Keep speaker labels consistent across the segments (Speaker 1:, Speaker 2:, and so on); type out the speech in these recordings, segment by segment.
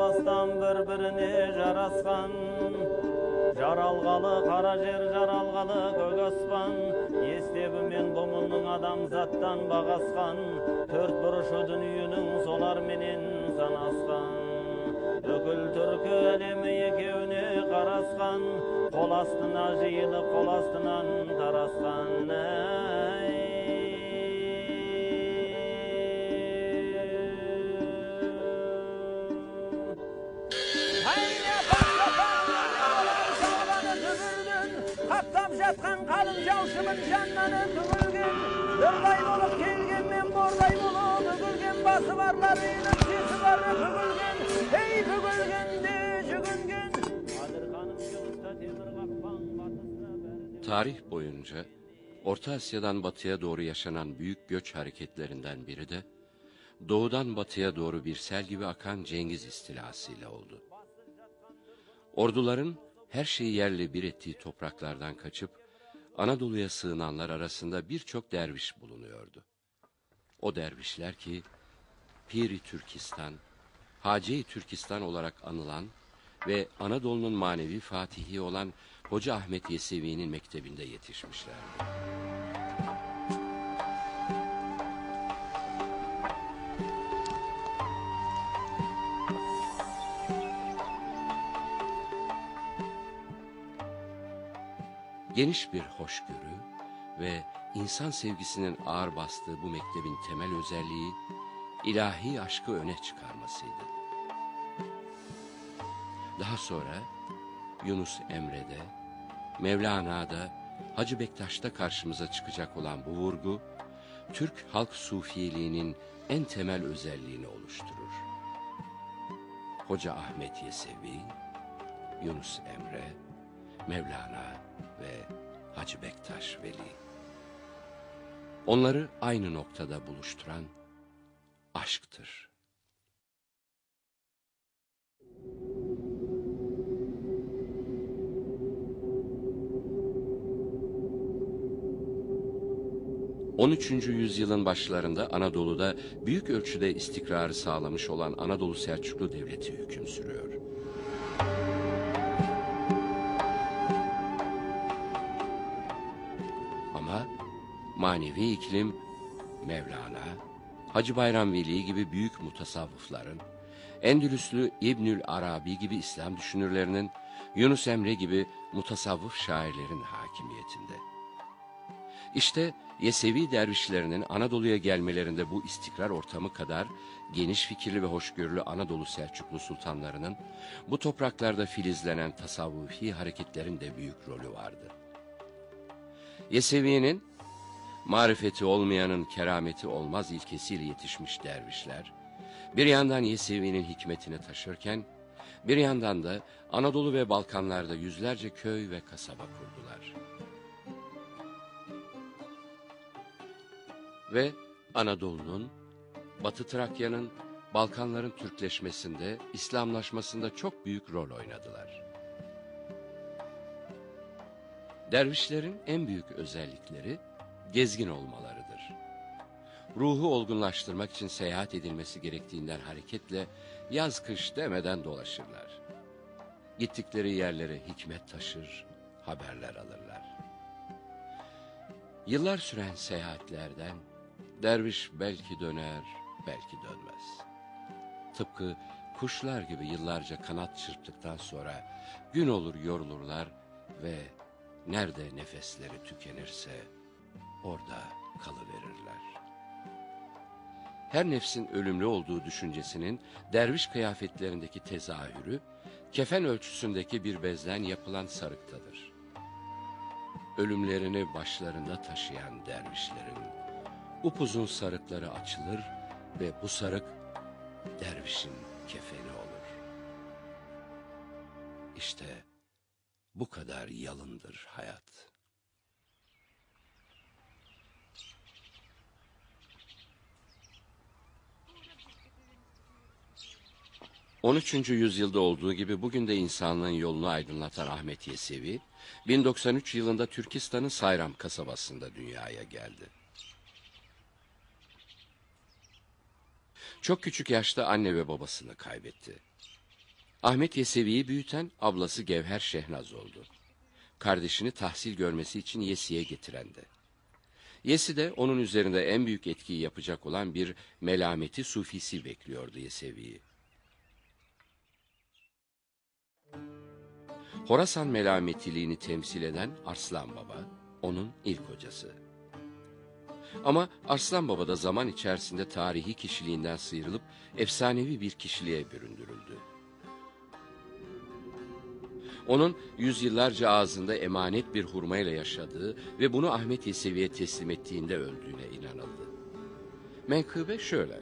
Speaker 1: Anlamasdan bir-birini jaraskan, jaralgalı kara jer, jaralgalı gök asman. Естебімен бұмының адамзаттан бағасқан, төрт бұрышы дүниенің солар менен санасқан. Бүкіл түркі әлемі екеуіне қарасқан, қол астына жиылып қол астынан тарасқан.
Speaker 2: Kaptam жатқан қалың жаушымын жаннаны түгілген, бірдай болып келген мен бордай болып үгілген, басы барлар үйінің сесі бары бүгілген, ей бүгілгенде жүгінген.
Speaker 3: Tarih boyunca Orta Asya'dan batıya doğru yaşanan büyük göç hareketlerinden biri de doğudan batıya doğru bir sel gibi akan Cengiz istilasıyla oldu. Orduların her şeyi yerle bir ettiği topraklardan kaçıp Anadolu'ya sığınanlar arasında birçok derviş bulunuyordu. O dervişler ki Piri Türkistan, Hace-i Türkistan olarak anılan ve Anadolu'nun manevi fatihi olan Hoca Ahmet Yesevi'nin mektebinde yetişmişlerdi. Geniş bir hoşgörü ve insan sevgisinin ağır bastığı bu mektebin temel özelliği ilahi aşkı öne çıkarmasıydı. Daha sonra Yunus Emre'de, Mevlana'da, Hacı Bektaş'ta karşımıza çıkacak olan bu vurgu, Türk halk sufiyeliğinin en temel özelliğini oluşturur. Hoca Ahmet Yesevi, Yunus Emre, Mevlana ve Hacı Bektaş Veli. Onları aynı noktada buluşturan aşktır. ...13. yüzyılın başlarında Anadolu'da büyük ölçüde istikrarı sağlamış olan Anadolu Selçuklu Devleti hüküm sürüyor. Ama manevi iklim Mevlana, Hacı Bayram Veli gibi büyük mutasavvıfların, Endülüslü İbnül Arabi gibi İslam düşünürlerinin, Yunus Emre gibi mutasavvıf şairlerin hakimiyetinde. İşte Yesevi dervişlerinin Anadolu'ya gelmelerinde bu istikrar ortamı kadar geniş fikirli ve hoşgörülü Anadolu Selçuklu sultanlarının bu topraklarda filizlenen tasavvufi hareketlerin de büyük rolü vardı. Yesevi'nin marifeti olmayanın kerameti olmaz ilkesiyle yetişmiş dervişler, bir yandan Yesevi'nin hikmetini taşırken, bir yandan da Anadolu ve Balkanlarda yüzlerce köy ve kasaba kurdular. Ve Anadolu'nun, Batı Trakya'nın, Balkanların Türkleşmesinde, İslamlaşmasında çok büyük rol oynadılar. Dervişlerin en büyük özellikleri gezgin olmalarıdır. Ruhu olgunlaştırmak için seyahat edilmesi gerektiğinden hareketle yaz kış demeden dolaşırlar. Gittikleri yerlere hikmet taşır, haberler alırlar. Yıllar süren seyahatlerden derviş belki döner, belki dönmez. Tıpkı kuşlar gibi yıllarca kanat çırptıktan sonra gün olur yorulurlar ve nerede nefesleri tükenirse orada kalıverirler. Her nefsin ölümlü olduğu düşüncesinin derviş kıyafetlerindeki tezahürü, kefen ölçüsündeki bir bezden yapılan sarıktadır. Ölümlerini başlarında taşıyan dervişlerin upuzun sarıkları açılır ve bu sarık dervişin kefeni olur. İşte bu kadar yalındır hayat. ...13. yüzyılda olduğu gibi bugün de insanlığın yolunu aydınlatan Ahmet Yesevi... ...1093 yılında Türkistan'ın Sayram kasabasında dünyaya geldi. Çok küçük yaşta anne ve babasını kaybetti. Ahmet Yesevi'yi büyüten ablası Gevher Şehnaz oldu. Kardeşini tahsil görmesi için Yesi'ye getirendi. Yesi de onun üzerinde en büyük etkiyi yapacak olan bir melameti sufisi bekliyordu Yesevi'yi. Horasan melametiliğini temsil eden Arslan Baba, onun ilk hocası. Ama Arslan Baba da zaman içerisinde tarihi kişiliğinden sıyrılıp efsanevi bir kişiliğe büründürüldü. Onun yüzyıllarca ağzında emanet bir hurmayla yaşadığı ve bunu Ahmet Yesevi'ye teslim ettiğinde öldüğüne inanıldı. Menkıbe şöyle: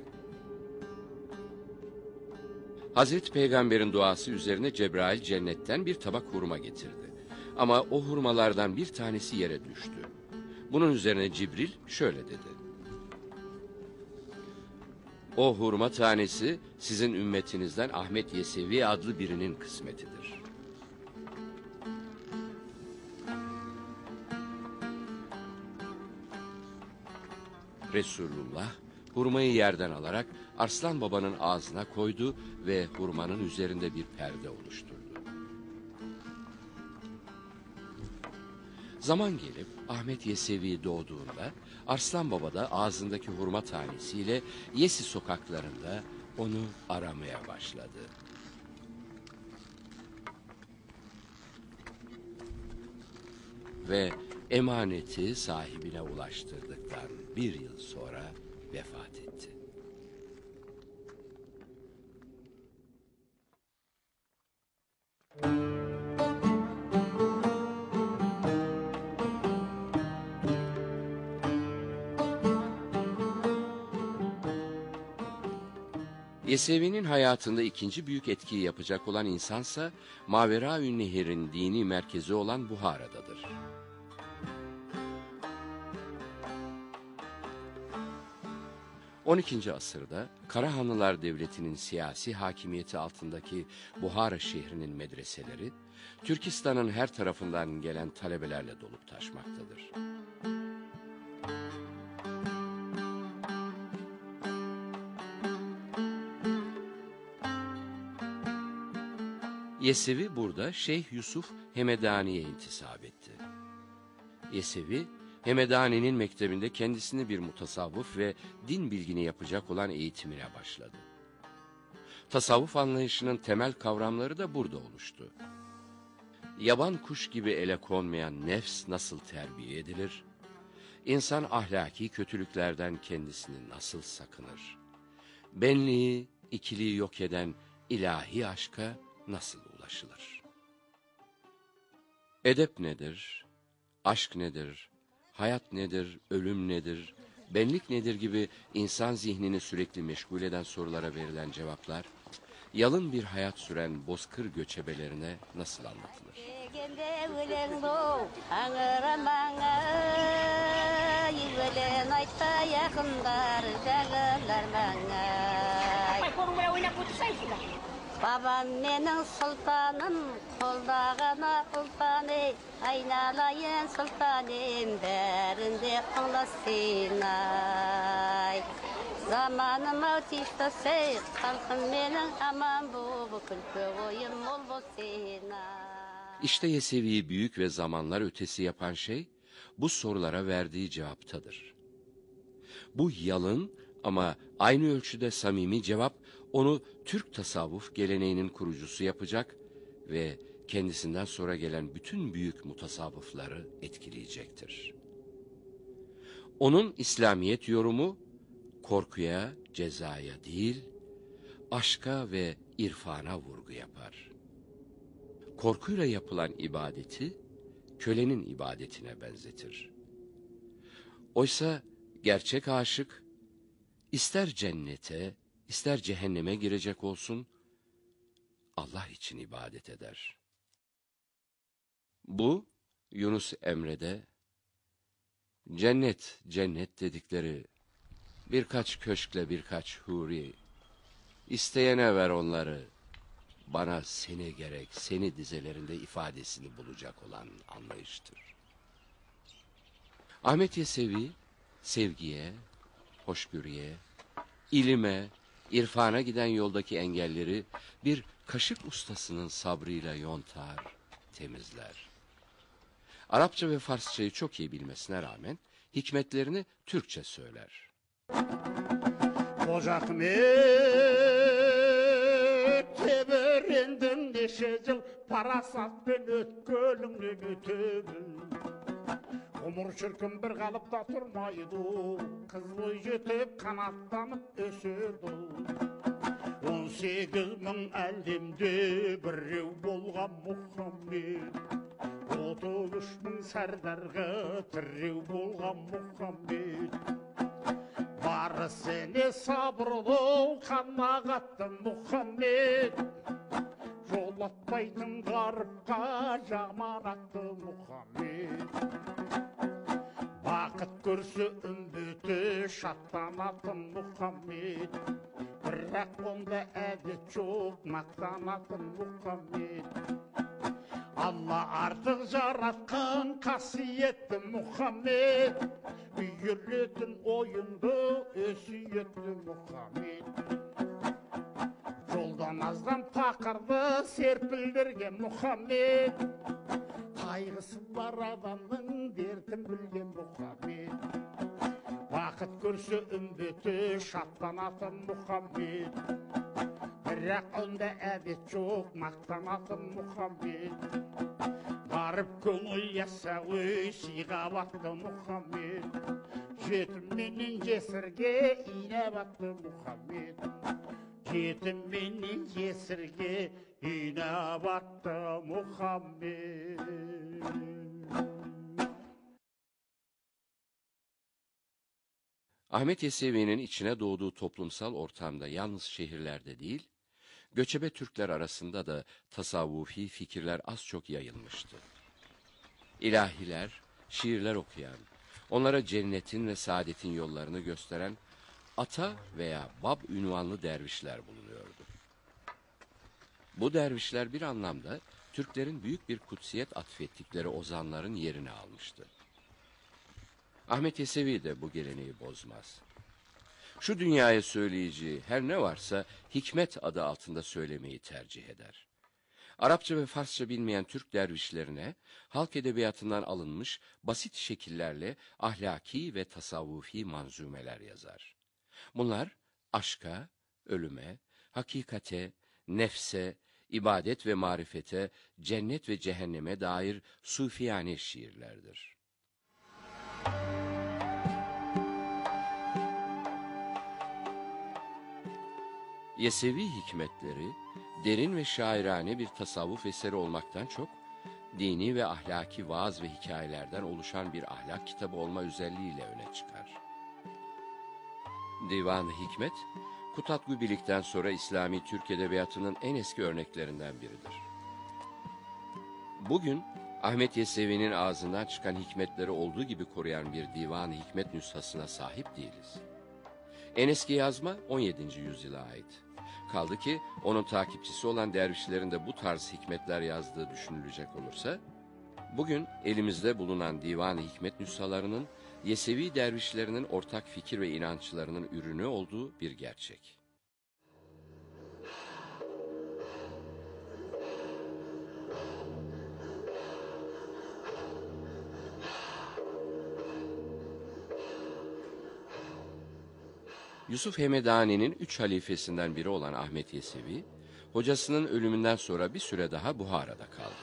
Speaker 3: Hazreti Peygamber'in duası üzerine Cebrail cennetten bir tabak hurma getirdi. Ama o hurmalardan bir tanesi yere düştü. Bunun üzerine Cibril şöyle dedi: O hurma tanesi sizin ümmetinizden Ahmet Yesevi adlı birinin kısmetidir. Resulullah hurmayı yerden alarak Arslan Baba'nın ağzına koydu ve hurmanın üzerinde bir perde oluşturdu. Zaman gelip Ahmet Yesevi doğduğunda Arslan Baba da ağzındaki hurma tanesiyle Yesi sokaklarında onu aramaya başladı. Ve emaneti sahibine ulaştırdıktan bir yıl sonra vefat etti. Yesevi'nin hayatında ikinci büyük etkiyi yapacak olan insansa Maveraün Nehir'in dini merkezi olan Buhara'dadır. ...12. asırda Karahanlılar Devleti'nin siyasi hakimiyeti altındaki Buhara şehrinin medreseleri... ...Türkistan'ın her tarafından gelen talebelerle dolup taşmaktadır. Yesevi burada Şeyh Yusuf Hemedani'ye intisap etti. Yesevi, Hemedani'nin mektebinde kendisini bir mutasavvıf ve din bilgini yapacak olan eğitimine başladı. Tasavvuf anlayışının temel kavramları da burada oluştu. Yaban kuş gibi ele konmayan nefs nasıl terbiye edilir? İnsan ahlaki kötülüklerden kendisini nasıl sakınır? Benliği, ikiliği yok eden ilahi aşka nasıl ulaşılır? Edep nedir? Aşk nedir? Hayat nedir? Ölüm nedir? Benlik nedir gibi insan zihnini sürekli meşgul eden sorulara verilen cevaplar, yalın bir hayat süren bozkır göçebelerine nasıl anlatılır?
Speaker 4: Babam menin sultanım, koldağına ultanı, aynalayın sultanım, berinde kılasın ay. Zamanım avtiştası, kalkın menin aman bu külpü oyun mol bolsun ay.
Speaker 3: İşte Yesevi'yi büyük ve zamanlar ötesi yapan şey, bu sorulara verdiği cevaptadır. Bu yalın ama aynı ölçüde samimi cevap, onu Türk tasavvuf geleneğinin kurucusu yapacak ve kendisinden sonra gelen bütün büyük mutasavvıfları etkileyecektir. Onun İslamiyet yorumu, korkuya, cezaya değil, aşka ve irfana vurgu yapar. Korkuyla yapılan ibadeti, kölenin ibadetine benzetir. Oysa gerçek aşık, ister cennete, İster cehenneme girecek olsun, Allah için ibadet eder. Bu, Yunus Emre'de, cennet, cennet dedikleri birkaç köşkle birkaç huri, isteyene ver onları, bana seni gerek, seni dizelerinde ifadesini bulacak olan anlayıştır. Ahmet Yesevi, sevgiye, hoşgörüye, ilime, İrfana giden yoldaki engelleri bir kaşık ustasının sabrıyla yontar, temizler. Arapça ve Farsçayı çok iyi bilmesine rağmen hikmetlerini Türkçe söyler.
Speaker 5: Hoca Ahmet teberendim neşe yıl parasatpen ötkölümlü bütümün. Umur çırkın bir kalıpta turmaydı, kız boy jetip kanatlanıp ösürdü. 18 bin elimde birrev bolgan Muhammed, 33 bin serdarga tirrev bolgan Muhammed. Barı seni sabrlı kanma kattın Muhammed, yollatmaydın garipka jaman attı Muhammed. Vakit görse ümbütü şatlanatın Muhammed, bırak onda adet çok maktanatın Muhammed. Allah artık yaratkan kasiyetli Muhammed, yürüdün oyunda ösiyetli Muhammed. Yoldan azdan takırdı serpildirgen Muhammed, kaygısı var adamın dertin bilgen Muhammed. Vakit görse ümbütü şatlanatın Muhammed, bırak onda adet çok maktanatın Muhammed. Garip köngül yasağı siga battı Muhammed, yetimmenin cesirge iğne battı Muhammed. Yetimmenin cesirge iğne battı Muhammed.
Speaker 3: Ahmet Yesevi'nin içine doğduğu toplumsal ortamda yalnız şehirlerde değil, göçebe Türkler arasında da tasavvufi fikirler az çok yayılmıştı. İlahiler, şiirler okuyan, onlara cennetin ve saadetin yollarını gösteren ata veya bab ünvanlı dervişler bulunuyordu. Bu dervişler bir anlamda Türklerin büyük bir kutsiyet atfettikleri ozanların yerini almıştı. Ahmet Yesevi de bu geleneği bozmaz. Şu dünyaya söyleyeceği her ne varsa hikmet adı altında söylemeyi tercih eder. Arapça ve Farsça bilmeyen Türk dervişlerine halk edebiyatından alınmış basit şekillerle ahlaki ve tasavvufi manzumeler yazar. Bunlar aşka, ölüme, hakikate, nefse, ibadet ve marifete, cennet ve cehenneme dair sufiyane şiirlerdir. Yesevi hikmetleri, derin ve şairane bir tasavvuf eseri olmaktan çok, dini ve ahlaki vaaz ve hikayelerden oluşan bir ahlak kitabı olma özelliğiyle öne çıkar. Divan-ı Hikmet, Kutatgübilik'ten sonra İslami Türk Edebiyatı'nın en eski örneklerinden biridir. Bugün, Ahmet Yesevi'nin ağzından çıkan hikmetleri olduğu gibi koruyan bir Divan-ı Hikmet nüshasına sahip değiliz. En eski yazma 17. yüzyıla ait. Kaldı ki onun takipçisi olan dervişlerin de bu tarz hikmetler yazdığı düşünülecek olursa, bugün elimizde bulunan Divan-ı Hikmet nüshalarının Yesevi dervişlerinin ortak fikir ve inançlarının ürünü olduğu bir gerçek. Yusuf Hemedani'nin 3 halifesinden biri olan Ahmet Yesevi, hocasının ölümünden sonra bir süre daha Buhara'da kaldı.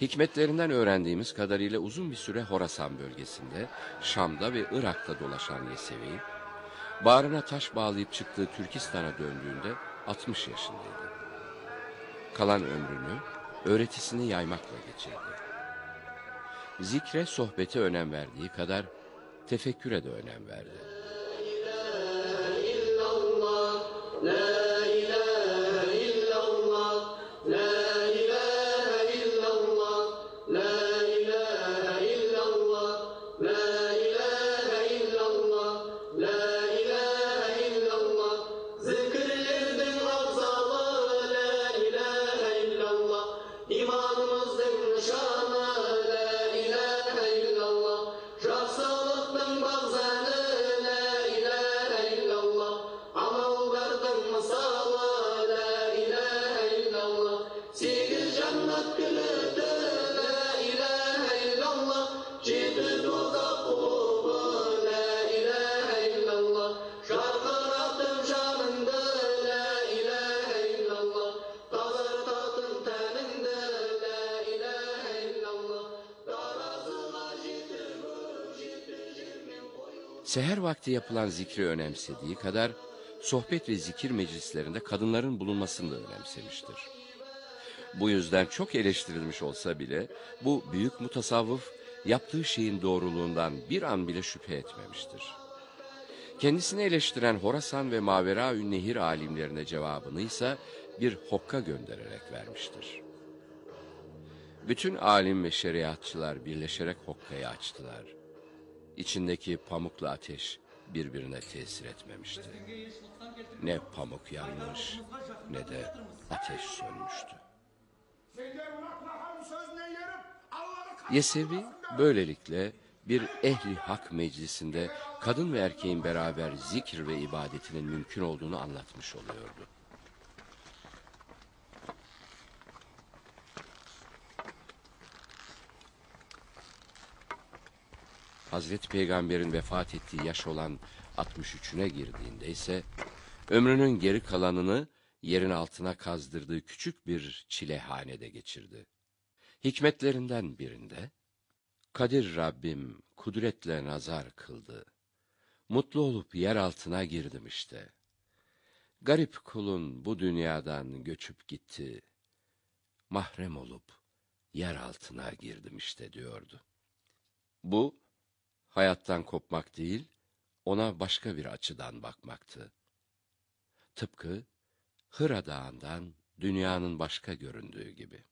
Speaker 3: Hikmetlerinden öğrendiğimiz kadarıyla uzun bir süre Horasan bölgesinde, Şam'da ve Irak'ta dolaşan Yesevi, bağrına taş bağlayıp çıktığı Türkistan'a döndüğünde 60 yaşındaydı. Kalan ömrünü öğretisini yaymakla geçirdi. Zikre, sohbete önem verdiği kadar tefekküre de önem verdi.
Speaker 6: Zikr
Speaker 3: seher vakti yapılan zikri önemsediği kadar sohbet ve zikir meclislerinde kadınların bulunmasını da önemsemiştir. Bu yüzden çok eleştirilmiş olsa bile bu büyük mutasavvıf yaptığı şeyin doğruluğundan bir an bile şüphe etmemiştir. Kendisini eleştiren Horasan ve Maveraün Nehir alimlerine cevabını ise bir hokka göndererek vermiştir. Bütün alim ve şeriatçılar birleşerek hokkayı açtılar. İçindeki pamukla ateş birbirine tesir etmemişti. Ne pamuk yanmış ne de ateş sönmüştü. Yesevi böylelikle bir ehli hak meclisinde kadın ve erkeğin beraber zikir ve ibadetinin mümkün olduğunu anlatmış oluyordu. Hazreti Peygamber'in vefat ettiği yaş olan 63'üne girdiğinde ise ömrünün geri kalanını yerin altına kazdırdığı küçük bir çilehanede geçirdi. Hikmetlerinden birinde, Kadir Rabbim kudretle nazar kıldı. Mutlu olup yer altına girdim işte. Garip kulun bu dünyadan göçüp gitti. Mahrem olup yer altına girdim işte diyordu. Bu, hayattan kopmak değil, ona başka bir açıdan bakmaktı. Tıpkı Hıra Dağı'ndan dünyanın başka göründüğü gibi.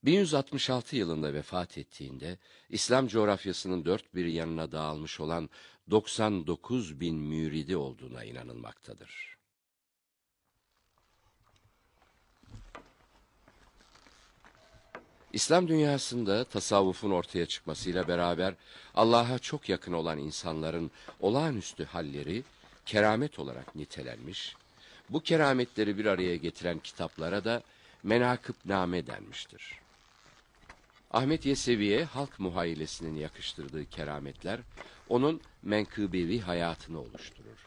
Speaker 3: 1166 yılında vefat ettiğinde, İslam coğrafyasının dört bir yanına dağılmış olan 99 bin müridi olduğuna inanılmaktadır. İslam dünyasında tasavvufun ortaya çıkmasıyla beraber Allah'a çok yakın olan insanların olağanüstü halleri keramet olarak nitelenmiş, bu kerametleri bir araya getiren kitaplara da menakıbname denmiştir. Ahmet Yesevi'ye halk muhayyilesinin yakıştırdığı kerametler, onun menkıbevi hayatını oluşturur.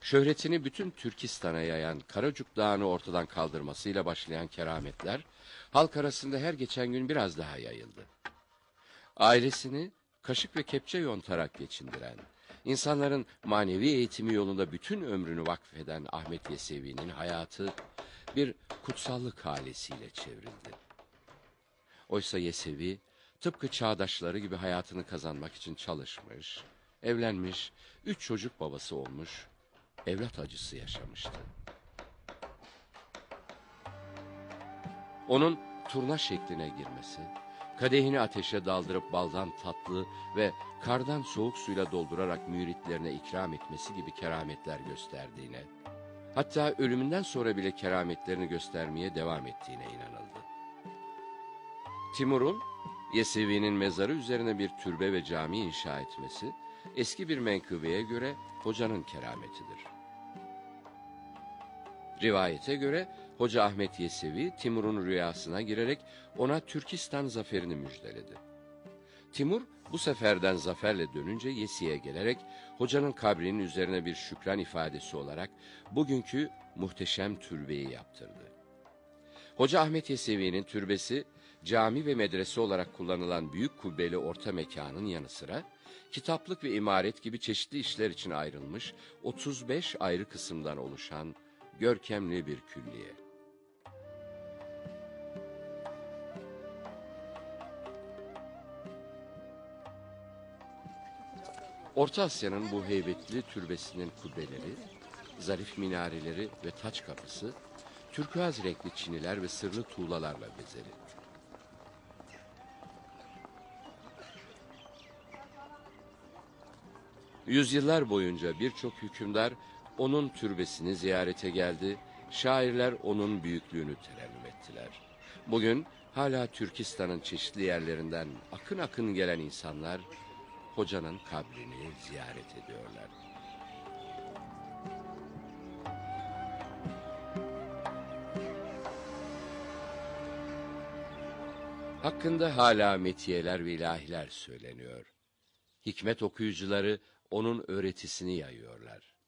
Speaker 3: Şöhretini bütün Türkistan'a yayan Karacuk Dağı'nı ortadan kaldırmasıyla başlayan kerametler, halk arasında her geçen gün biraz daha yayıldı. Ailesini kaşık ve kepçe yontarak geçindiren, insanların manevi eğitimi yolunda bütün ömrünü vakfeden Ahmet Yesevi'nin hayatı bir kutsallık halesiyle çevrildi. Oysa Yesevi, tıpkı çağdaşları gibi hayatını kazanmak için çalışmış, evlenmiş, 3 çocuk babası olmuş, evlat acısı yaşamıştı. Onun turna şekline girmesi, kadehini ateşe daldırıp baldan tatlı ve kardan soğuk suyla doldurarak müritlerine ikram etmesi gibi kerametler gösterdiğine, hatta ölümünden sonra bile kerametlerini göstermeye devam ettiğine inanıldı. Timur'un Yesevi'nin mezarı üzerine bir türbe ve cami inşa etmesi, eski bir menkıbeye göre hocanın kerametidir. Rivayete göre Hoca Ahmet Yesevi, Timur'un rüyasına girerek ona Türkistan zaferini müjdeledi. Timur, bu seferden zaferle dönünce Yesi'ye gelerek, hocanın kabrinin üzerine bir şükran ifadesi olarak bugünkü muhteşem türbeyi yaptırdı. Hoca Ahmet Yesevi'nin türbesi, cami ve medrese olarak kullanılan büyük kubbeli orta mekanın yanı sıra, kitaplık ve imaret gibi çeşitli işler için ayrılmış 35 ayrı kısımdan oluşan görkemli bir külliye. Orta Asya'nın bu heybetli türbesinin kubbeleri, zarif minareleri ve taç kapısı, türkuaz renkli çiniler ve sırlı tuğlalarla bezeli. Yüzyıllar boyunca birçok hükümdar onun türbesini ziyarete geldi, şairler onun büyüklüğünü terennüm ettiler. Bugün hala Türkistan'ın çeşitli yerlerinden akın akın gelen insanlar hocanın kabrini ziyaret ediyorlar. Hakkında hala metiyeler ve ilahiler söyleniyor. Hikmet okuyucuları onun öğretisini yayıyorlar.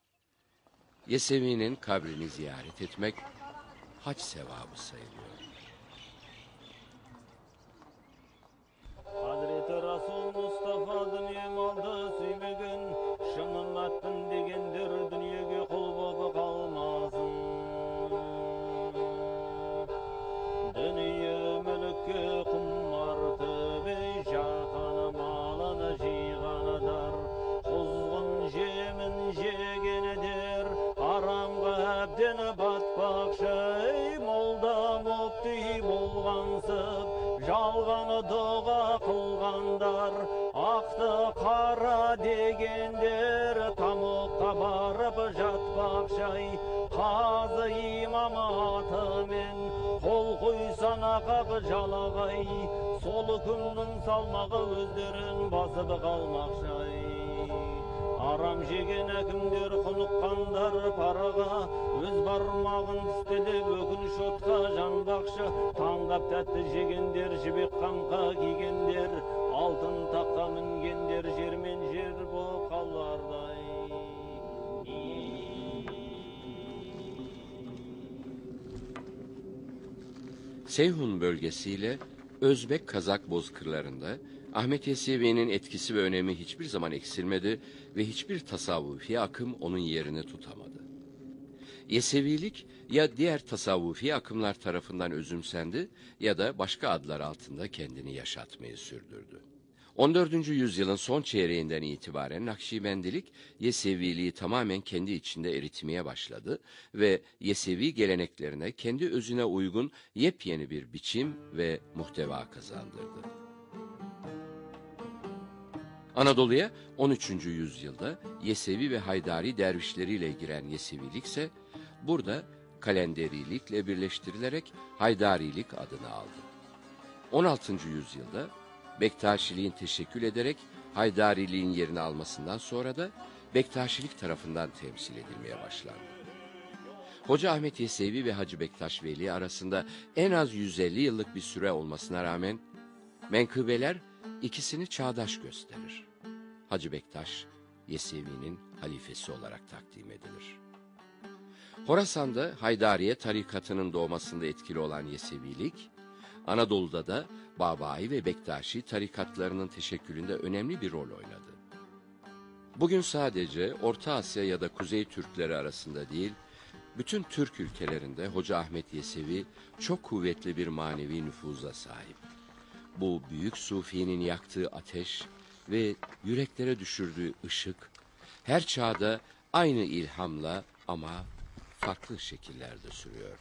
Speaker 3: Yesevi'nin kabrini ziyaret etmek hac sevabı sayılıyor.
Speaker 1: Hazreti Resul Mustafa dünyam aldı, süymege жалғаны дұға қылғандар, ақты қара дегендер, тамұққа барып жатпақшай, қазы имамы атымен, қол қойсан ақақ жалағай, сол күннің салмағы өздерін басып қалмақшай. Арам жеген әкімдер құныққандар параға, өз бармағын тістелеп өкініш отқа жанбақшы. Таңдап тәтті жегендер, жібек қаңқа кигендер, алтын таққа мінгендер, жермен жер боп қалардай.
Speaker 3: Seyhun bölgesiyle Özbek Kazak bozkırlarında Ahmet Yesevi'nin etkisi ve önemi hiçbir zaman eksilmedi ve hiçbir tasavvufi akım onun yerini tutamadı. Yesevilik ya diğer tasavvufi akımlar tarafından özümsendi ya da başka adlar altında kendini yaşatmayı sürdürdü. 14. yüzyılın son çeyreğinden itibaren Nakşibendilik Yeseviliği tamamen kendi içinde eritmeye başladı ve Yesevi geleneklerine kendi özüne uygun yepyeni bir biçim ve muhteva kazandırdı. Anadolu'ya 13. yüzyılda Yesevi ve Haydari dervişleriyle giren Yesevilik ise burada Kalenderilikle birleştirilerek Haydarilik adını aldı. 16. yüzyılda Bektaşiliğin teşekkül ederek Haydariliğin yerini almasından sonra da Bektaşilik tarafından temsil edilmeye başlandı. Hoca Ahmet Yesevi ve Hacı Bektaş Veli arasında en az 150 yıllık bir süre olmasına rağmen menkıbeler ikisini çağdaş gösterir. Hacı Bektaş, Yesevi'nin halifesi olarak takdim edilir. Horasan'da Haydariye tarikatının doğmasında etkili olan Yesevilik, Anadolu'da da Babai ve Bektaşi tarikatlarının teşekkülünde önemli bir rol oynadı. Bugün sadece Orta Asya ya da Kuzey Türkleri arasında değil, bütün Türk ülkelerinde Hoca Ahmet Yesevi çok kuvvetli bir manevi nüfuza sahip. Bu büyük sufinin yaktığı ateş ve yüreklere düşürdüğü ışık, her çağda aynı ilhamla ama farklı şekillerde sürüyor.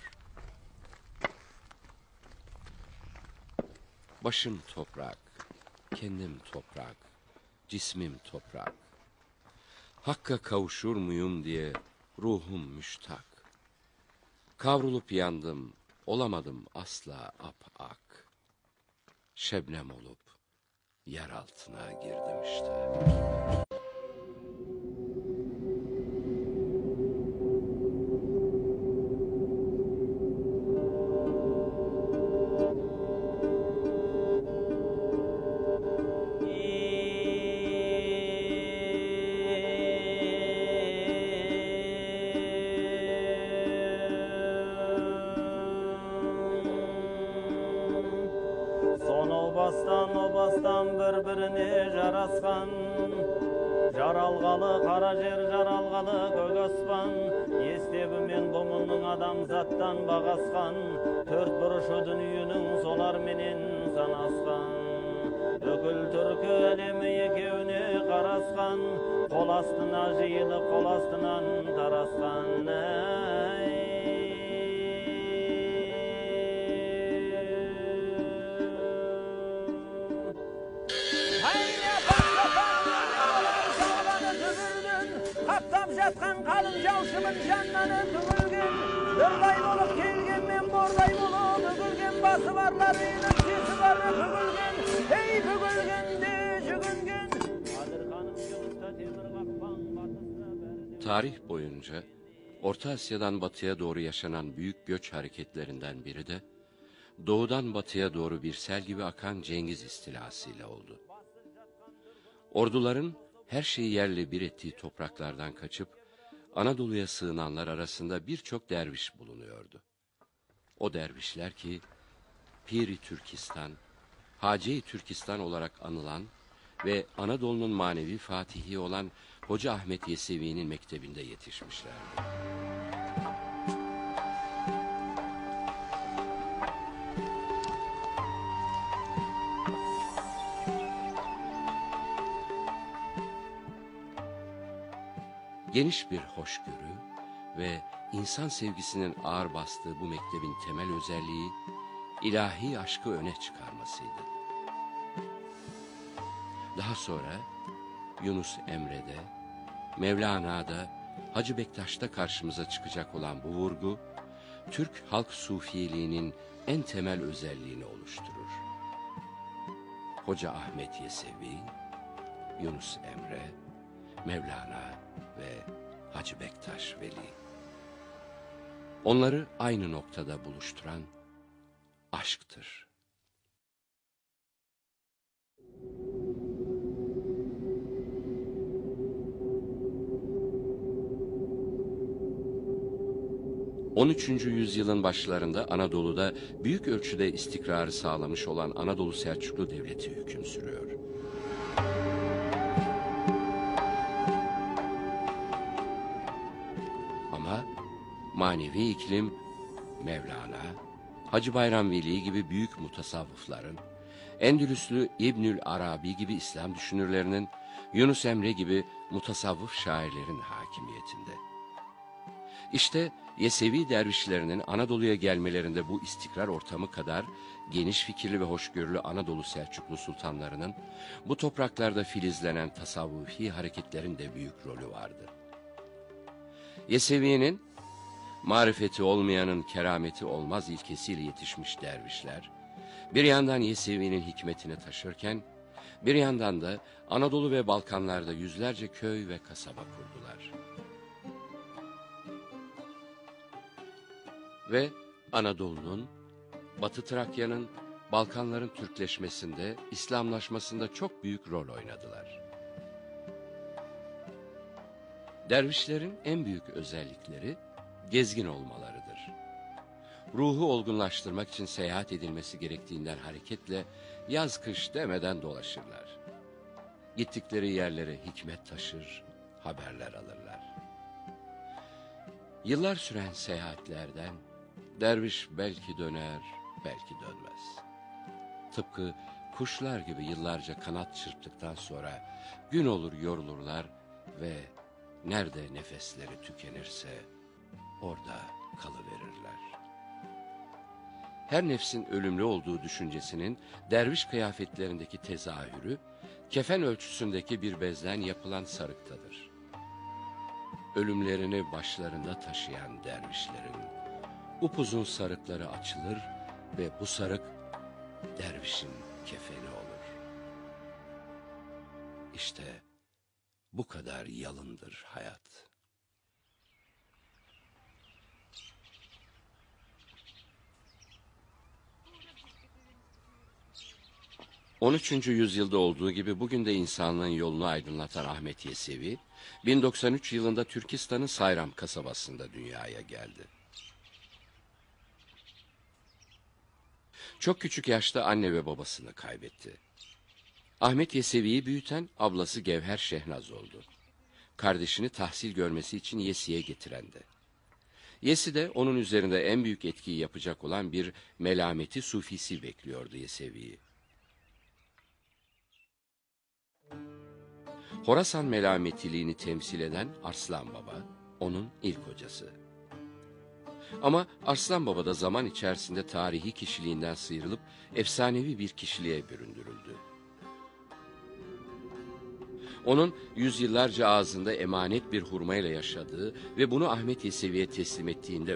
Speaker 3: Başım toprak, kendim toprak, cismim toprak. Hakka kavuşur muyum diye ruhum müştak. Kavrulup yandım, olamadım asla ap-ak. Şebnem olup yer altına girdim işte.
Speaker 1: Obastan bir-birine жарасқан, жаралғалы қара жер, жаралғалы көк аспан, естебі мен бұмының адамзаттан бағасқан, төрт бұрышы дүниенің солар менен санасқан. Бүкіл түркі әлемі екеуіне қарасқан, қол астына жиылып, қол астынан тарасқан.
Speaker 2: Жатқан қалың жаушымын жаннаны түгілген, нұрдай болып келген мен бордай болып, үгілген басы барлар үйінің сесі бары бүгілген, ей бүгілгенде жүгінген.
Speaker 3: Tarih boyunca Orta Asya'dan batıya doğru yaşanan büyük göç hareketlerinden biri de doğudan batıya doğru bir sel gibi akan Cengiz istilasıyla oldu. Orduların her şeyi yerle bir ettiği topraklardan kaçıp Anadolu'ya sığınanlar arasında birçok derviş bulunuyordu. O dervişler ki Piri Türkistan, Hace-i Türkistan olarak anılan ve Anadolu'nun manevi fatihi olan Hoca Ahmet Yesevi'nin mektebinde yetişmişlerdi. Geniş bir hoşgörü ve insan sevgisinin ağır bastığı bu mektebin temel özelliği, ilahi aşkı öne çıkarmasıydı. Daha sonra Yunus Emre'de, Mevlana'da, Hacı Bektaş'ta karşımıza çıkacak olan bu vurgu, Türk halk sufiyeliğinin en temel özelliğini oluşturur. Hoca Ahmet Yesevi, Yunus Emre, Mevlana ve Hacı Bektaş Veli. Onları aynı noktada buluşturan aşktır. ...13. yüzyılın başlarında Anadolu'da büyük ölçüde istikrarı sağlamış olan Anadolu Selçuklu Devleti hüküm sürüyor. Ama manevi iklim Mevlana, Hacı Bayram Veli gibi büyük mutasavvıfların, Endülüslü İbnül Arabi gibi İslam düşünürlerinin, Yunus Emre gibi mutasavvıf şairlerin hakimiyetinde. İşte Yesevi dervişlerinin Anadolu'ya gelmelerinde bu istikrar ortamı kadar geniş fikirli ve hoşgörülü Anadolu Selçuklu sultanlarının bu topraklarda filizlenen tasavvufi hareketlerin de büyük rolü vardı. Yesevi'nin marifeti olmayanın kerameti olmaz ilkesiyle yetişmiş dervişler, bir yandan Yesevi'nin hikmetini taşırken, bir yandan da Anadolu ve Balkanlarda yüzlerce köy ve kasaba kurdular. Ve Anadolu'nun, Batı Trakya'nın, Balkanların Türkleşmesinde, İslamlaşmasında çok büyük rol oynadılar. Dervişlerin en büyük özellikleri gezgin olmalarıdır. Ruhu olgunlaştırmak için seyahat edilmesi gerektiğinden hareketle yaz kış demeden dolaşırlar. Gittikleri yerlere hikmet taşır, haberler alırlar. Yıllar süren seyahatlerden derviş belki döner, belki dönmez. Tıpkı kuşlar gibi yıllarca kanat çırptıktan sonra gün olur yorulurlar ve nerede nefesleri tükenirse orada kalıverirler. Her nefsin ölümlü olduğu düşüncesinin derviş kıyafetlerindeki tezahürü, kefen ölçüsündeki bir bezden yapılan sarıktadır. Ölümlerini başlarında taşıyan dervişlerin upuzun sarıkları açılır ve bu sarık dervişin kefeni olur. İşte bu kadar yalındır hayat. ...13. yüzyılda olduğu gibi bugün de insanlığın yolunu aydınlatan Ahmet Yesevi... ...1093 yılında Türkistan'ın Sayram kasabasında dünyaya geldi. Çok küçük yaşta anne ve babasını kaybetti. Ahmet Yesevi'yi büyüten ablası Gevher Şehnaz oldu. Kardeşini tahsil görmesi için Yesi'ye getirendi. Yesi de onun üzerinde en büyük etkiyi yapacak olan bir melameti sufisi bekliyordu Yesevi'yi. Horasan melametiliğini temsil eden Arslan Baba, onun ilk hocası. Ama Arslan Baba da zaman içerisinde tarihi kişiliğinden sıyrılıp efsanevi bir kişiliğe büründürüldü. Onun yüzyıllarca ağzında emanet bir hurmayla yaşadığı ve bunu Ahmet Yesevi'ye teslim ettiğinde